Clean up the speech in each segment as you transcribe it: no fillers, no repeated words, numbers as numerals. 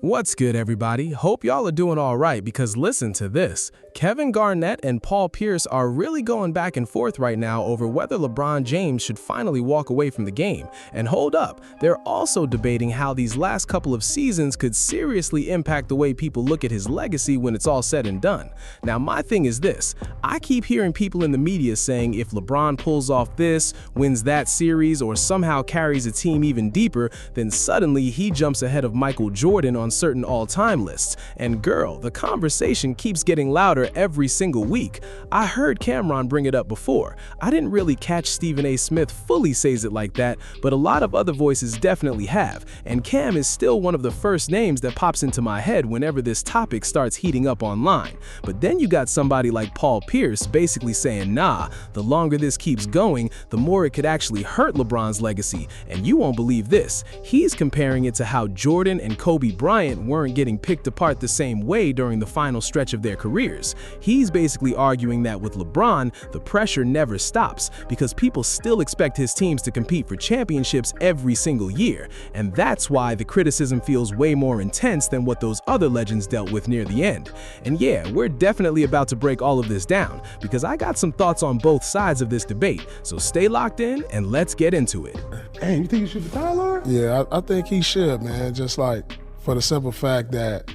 What's good, everybody? Hope y'all are doing all right, because listen to this. Kevin Garnett and Paul Pierce are really going back and forth right now over whether LeBron James should finally walk away from the game. And hold up, they're also debating how these last couple of seasons could seriously impact the way people look at his legacy when it's all said and done. Now, my thing is this. I keep hearing people in the media saying if LeBron pulls off this, wins that series, or somehow carries a team even deeper, then suddenly he jumps ahead of Michael Jordan on certain all-time lists. And girl, the conversation keeps getting louder every single week. I heard Cameron bring it up before. I didn't really catch Stephen A. Smith fully says it like that, but a lot of other voices definitely have. And Cam is still one of the first names that pops into my head whenever this topic starts heating up online. But then you got somebody like Paul Pierce basically saying, nah, the longer this keeps going, the more it could actually hurt LeBron's legacy. And you won't believe this. He's comparing it to how Jordan and Kobe Bryant weren't getting picked apart the same way during the final stretch of their careers. He's basically arguing that with LeBron, the pressure never stops because people still expect his teams to compete for championships every single year. And that's why the criticism feels way more intense than what those other legends dealt with near the end. And yeah, we're definitely about to break all of this down because I got some thoughts on both sides of this debate. So stay locked in and let's get into it. Hey, you think he should retire, Lord? Yeah, I think he should, man. Just like for the simple fact that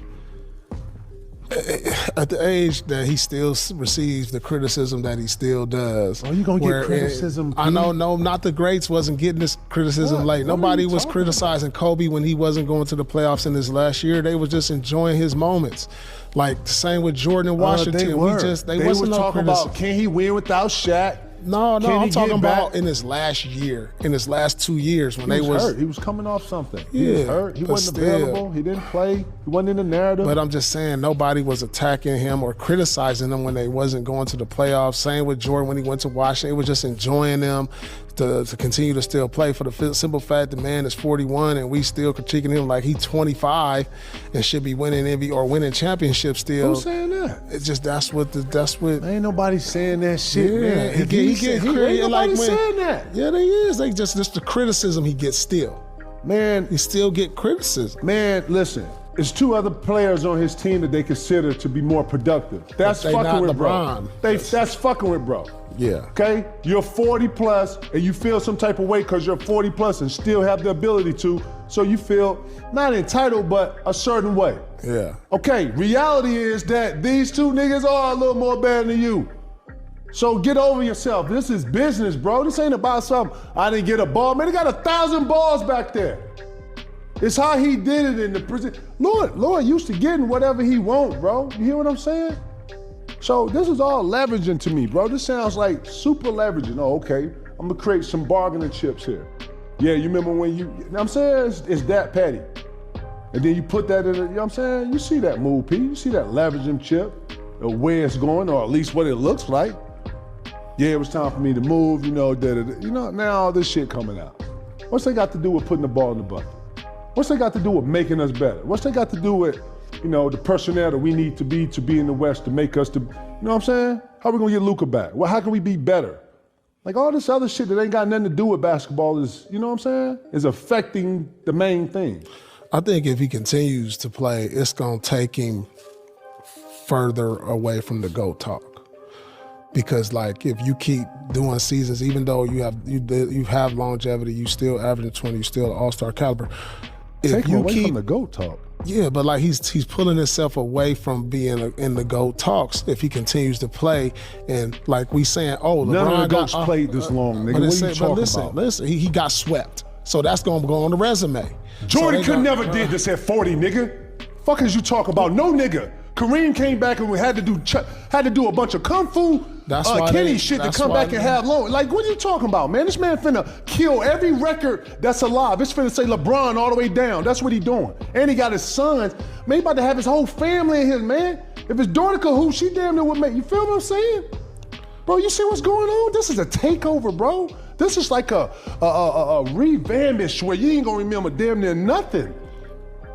at the age that he still receives the criticism that he still does. Oh, you gonna get criticism? I know, no, not the greats wasn't getting this criticism late. Nobody was criticizing Kobe when he wasn't going to the playoffs in his last year. They were just enjoying his moments. Like the same with Jordan and Washington. They were talking about, can he win without Shaq? No, I'm talking about in his last year, in his last 2 years when he was hurt. He was coming off something. He was hurt. He wasn't available. He didn't play. He wasn't in the narrative. But I'm just saying nobody was attacking him or criticizing him when they wasn't going to the playoffs. Same with Jordan when he went to Washington. It was just enjoying them to continue to still play for the simple fact the man is 41 and we still critiquing him like he's 25 and should be winning NBA or winning championships still. Who's saying that? It's just that's what. Ain't nobody saying that shit, man. Ain't nobody saying that. Yeah, they is. They just the criticism he gets still. Man, he still get criticism. Man, listen. There's two other players on his team that they consider to be more productive. That's fucking with LeBron. Bro. That's fucking with bro. Yeah. Okay? You're 40 plus and you feel some type of way because you're 40 plus and still have the ability to, so you feel not entitled, but a certain way. Yeah. Okay, reality is that these two niggas are a little more better than you. So get over yourself. This is business, bro. This ain't about something, I didn't get a ball. Man, they got 1,000 balls back there. It's how he did it in the prison. Lord used to getting whatever he want, bro. You hear what I'm saying? So this is all leveraging to me, bro. This sounds like super leveraging. Oh, okay, I'm gonna create some bargaining chips here. Yeah, you remember when you know what I'm saying? It's that petty. And then you put that in, you know what I'm saying? You see that move, P. You see that leveraging chip, or where it's going, or at least what it looks like. Yeah, it was time for me to move, you know, now all this shit coming out. What's they got to do with putting the ball in the bucket? What's they got to do with making us better? What's they got to do with, you know, the personnel that we need to be in the West to make us you know what I'm saying? How are we gonna get Luka back? Well, how can we be better? Like all this other shit that ain't got nothing to do with basketball is, you know what I'm saying? Is affecting the main thing. I think if he continues to play, it's gonna take him further away from the GOAT talk. Because like if you keep doing seasons, even though you have longevity, you still averaging 20, you still an all-star caliber. Take him away from the GOAT talk. Yeah, but like he's pulling himself away from being in the GOAT talks if he continues to play. And like we saying, LeBron none of the GOATs played this long, nigga. What are you talking about? Listen, he got swept. So that's gonna go on the resume. Jordan could never did this at 40, nigga. Fuck is you talk about? No, nigga. Kareem came back and we had to do a bunch of kung fu Kenny shit to come back and have long. Like, what are you talking about, man? This man finna kill every record that's alive. It's finna say LeBron all the way down. That's what he doing. And he got his sons. Man, he about to have his whole family in here, man. If his daughter could hoop, she damn near would make. You feel what I'm saying? Bro, you see what's going on? This is a takeover, bro. This is like a revampish where you ain't gonna remember damn near nothing.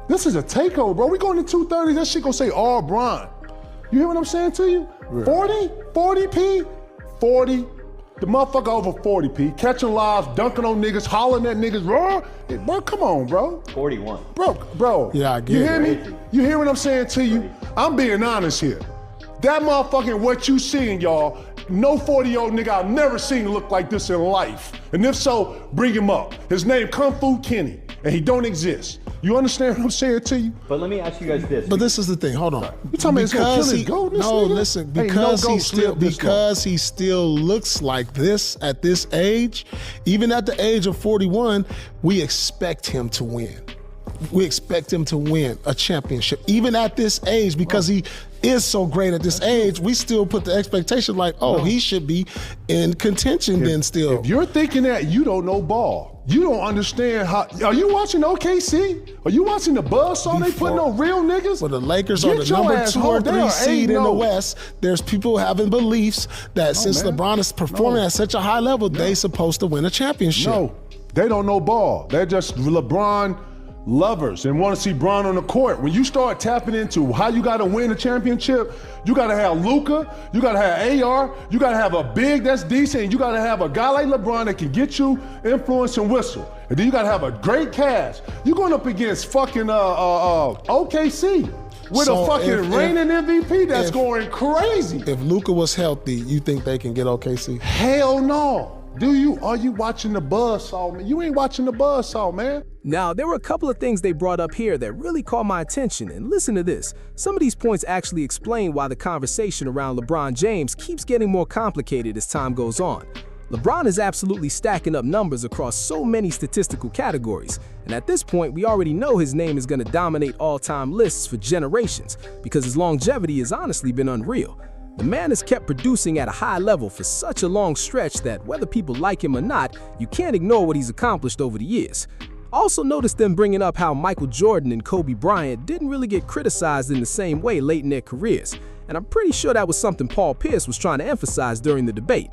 This is a takeover, bro. We going to 230, that shit gonna say all Bron. You hear what I'm saying to you? 40 P, 40 The motherfucker over 40, P. Catching lives, dunking on niggas, hollering at niggas, raw. Hey, bro, come on, bro. 41. Bro. Yeah, I get you it. hear me? You hear what I'm saying to you? I'm being honest here. That motherfucking what you seeing, y'all, no 40-year-old nigga I've never seen look like this in life. And if so, bring him up. His name Kung Fu Kenny, and he don't exist. You understand what I'm saying to you? But let me ask you guys this. But this is the thing. Hold on. You talking about it's gonna kill his goat, this No, nigga? listen. Hey, Because no he goat still live this because he still looks like this at this age, even at the age of 41, we expect him to win. We expect him to win a championship, even at this age, because he is so great at this age. We still put the expectation like, oh, he should be in contention then still. If you're thinking that, you don't know ball. You don't understand how. Are you watching OKC? Are you watching the buzzsaw they putting on real niggas? Well, the Lakers Get are the your number ass 2 or home. They 3 are seed in the 8-0. West. There's people having beliefs that since man. LeBron is performing at such a high level, they supposed to win a championship. No, they don't know ball. They're just LeBron lovers and want to see Bron on the court. When you start tapping into how you got to win a championship, you got to have Luka, you got to have AR, you got to have a big that's decent, and you got to have a guy like LeBron that can get you influence and whistle. And then you got to have a great cast. You're going up against fucking OKC with So a fucking reigning MVP that's if- going crazy. If Luka was healthy, you think they can get OKC? Hell no. Are you watching the buzzsaw, man? You ain't watching the buzzsaw, man. Now, there were a couple of things they brought up here that really caught my attention, and listen to this. Some of these points actually explain why the conversation around LeBron James keeps getting more complicated as time goes on. LeBron is absolutely stacking up numbers across so many statistical categories, and at this point, we already know his name is going to dominate all-time lists for generations, because his longevity has honestly been unreal. The man has kept producing at a high level for such a long stretch that whether people like him or not, you can't ignore what he's accomplished over the years. Also notice them bringing up how Michael Jordan and Kobe Bryant didn't really get criticized in the same way late in their careers, and I'm pretty sure that was something Paul Pierce was trying to emphasize during the debate.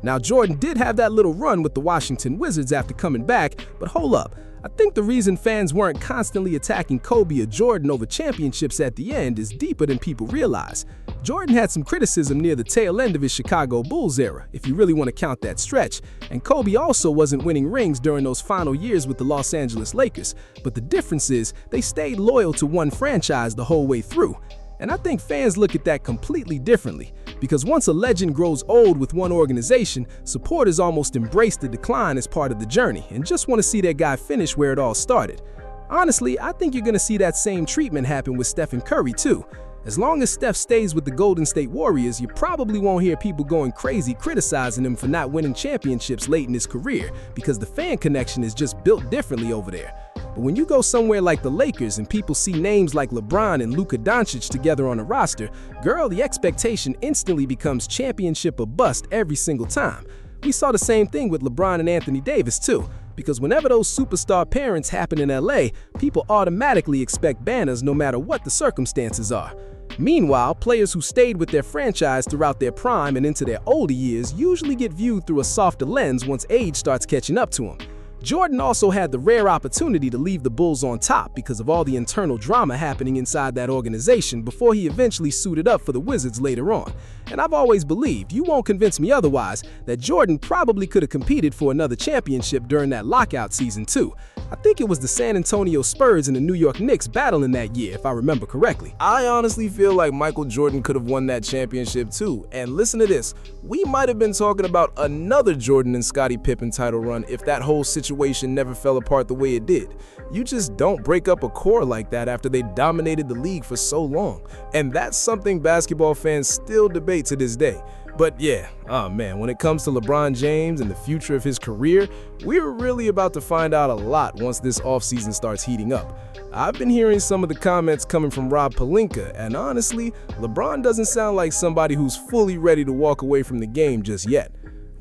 Now, Jordan did have that little run with the Washington Wizards after coming back, but hold up. I think the reason fans weren't constantly attacking Kobe or Jordan over championships at the end is deeper than people realize. Jordan had some criticism near the tail end of his Chicago Bulls era, if you really want to count that stretch, and Kobe also wasn't winning rings during those final years with the Los Angeles Lakers, but the difference is they stayed loyal to one franchise the whole way through. And I think fans look at that completely differently, because once a legend grows old with one organization, supporters almost embrace the decline as part of the journey and just want to see their guy finish where it all started. Honestly, I think you're going to see that same treatment happen with Stephen Curry too. As long as Steph stays with the Golden State Warriors, you probably won't hear people going crazy criticizing him for not winning championships late in his career, because the fan connection is just built differently over there. But when you go somewhere like the Lakers and people see names like LeBron and Luka Doncic together on a roster, girl, the expectation instantly becomes championship or bust every single time. We saw the same thing with LeBron and Anthony Davis too, because whenever those superstar pairings happen in LA, people automatically expect banners no matter what the circumstances are. Meanwhile, players who stayed with their franchise throughout their prime and into their older years usually get viewed through a softer lens once age starts catching up to them. Jordan also had the rare opportunity to leave the Bulls on top because of all the internal drama happening inside that organization before he eventually suited up for the Wizards later on. And I've always believed, you won't convince me otherwise, that Jordan probably could have competed for another championship during that lockout season too. I think it was the San Antonio Spurs and the New York Knicks battling that year, if I remember correctly. I honestly feel like Michael Jordan could have won that championship too. And listen to this, we might have been talking about another Jordan and Scottie Pippen title run if that whole situation never fell apart the way it did. You just don't break up a core like that after they dominated the league for so long. And that's something basketball fans still debate to this day. But yeah, oh man, when it comes to LeBron James and the future of his career, we're really about to find out a lot once this offseason starts heating up. I've been hearing some of the comments coming from Rob Pelinka, and honestly, LeBron doesn't sound like somebody who's fully ready to walk away from the game just yet.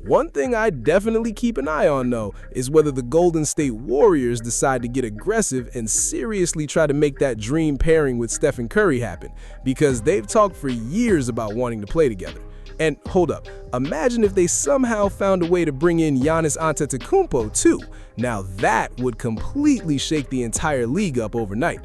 One thing I definitely keep an eye on, though, is whether the Golden State Warriors decide to get aggressive and seriously try to make that dream pairing with Stephen Curry happen, because they've talked for years about wanting to play together. And hold up, imagine if they somehow found a way to bring in Giannis Antetokounmpo too. Now that would completely shake the entire league up overnight.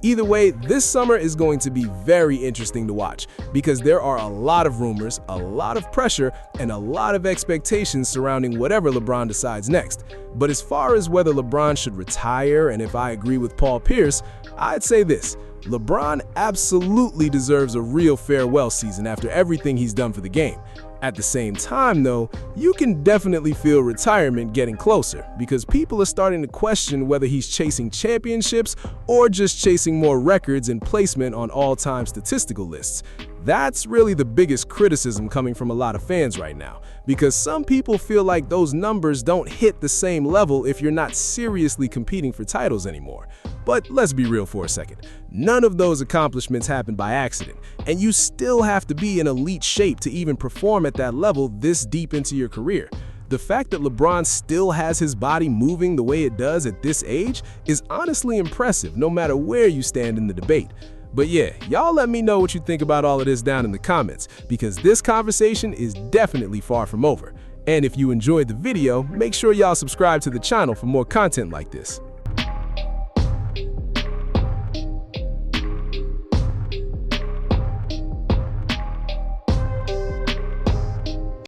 Either way, this summer is going to be very interesting to watch because there are a lot of rumors, a lot of pressure, and a lot of expectations surrounding whatever LeBron decides next. But as far as whether LeBron should retire and if I agree with Paul Pierce, I'd say this: LeBron absolutely deserves a real farewell season after everything he's done for the game. At the same time, though, you can definitely feel retirement getting closer because people are starting to question whether he's chasing championships or just chasing more records and placement on all-time statistical lists. That's really the biggest criticism coming from a lot of fans right now, because some people feel like those numbers don't hit the same level if you're not seriously competing for titles anymore. But let's be real for a second. None of those accomplishments happen by accident, and you still have to be in elite shape to even perform at that level this deep into your career. The fact that LeBron still has his body moving the way it does at this age is honestly impressive, no matter where you stand in the debate. But yeah, y'all let me know what you think about all of this down in the comments, because this conversation is definitely far from over. And if you enjoyed the video, make sure y'all subscribe to the channel for more content like this.